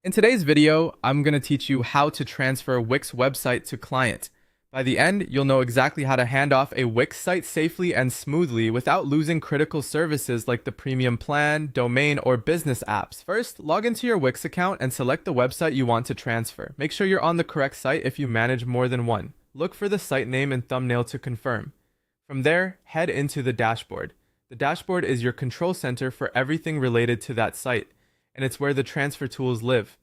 In today's video, I'm going to teach you how to transfer Wix website to client. By the end, you'll know exactly how to hand off a Wix site safely and smoothly without losing critical services like the premium plan, domain, or business apps. First, log into your Wix account and select the website you want to transfer. Make sure you're on the correct site if you manage more than one. Look for the site name and thumbnail to confirm. From there, head into the dashboard. The dashboard is your control center for everything related to that site, and it's where the transfer tools live.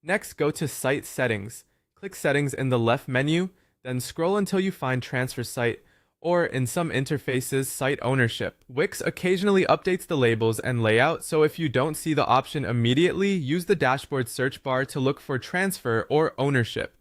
Next, go to Site Settings. Click Settings in the left menu, then scroll until you find Transfer Site, or in some interfaces, Site Ownership. Wix occasionally updates the labels and layout, so if you don't see the option immediately, use the dashboard search bar to look for Transfer or Ownership.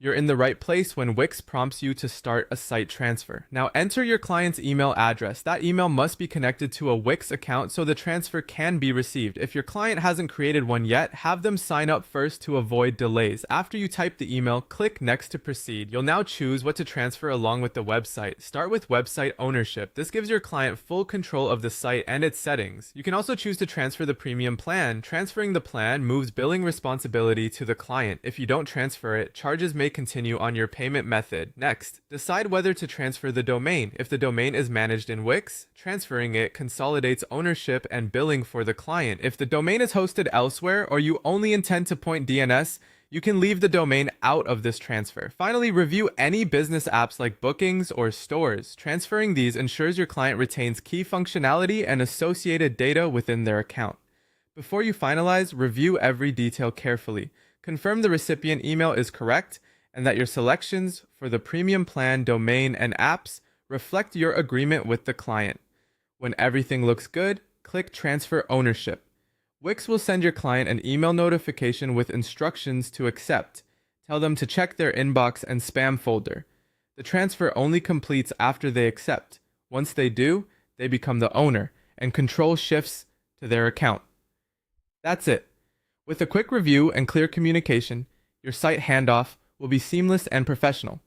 You're in the right place when Wix prompts you to start a site transfer. Now enter your client's email address. That email must be connected to a Wix account so the transfer can be received. If your client hasn't created one yet, have them sign up first to avoid delays. After you type the email, click Next to proceed. You'll now choose what to transfer along with the website. Start with website ownership. This gives your client full control of the site and its settings. You can also choose to transfer the premium plan. Transferring the plan moves billing responsibility to the client. If you don't transfer it, charges may continue on your payment method. Next, decide whether to transfer the domain. If the domain is managed in Wix, transferring it consolidates ownership and billing for the client. If the domain is hosted elsewhere or you only intend to point DNS, you can leave the domain out of this transfer. Finally, review any business apps like bookings or stores. Transferring these ensures your client retains key functionality and associated data within their account. Before you finalize, review every detail carefully. Confirm the recipient email is correct and that your selections for the premium plan, domain, and apps reflect your agreement with the client. When everything looks good, click Transfer Ownership. Wix will send your client an email notification with instructions to accept. Tell them to check their inbox and spam folder. The transfer only completes after they accept. Once they do, they become the owner, and control shifts to their account. That's it. With a quick review and clear communication, your site handoff will be seamless and professional.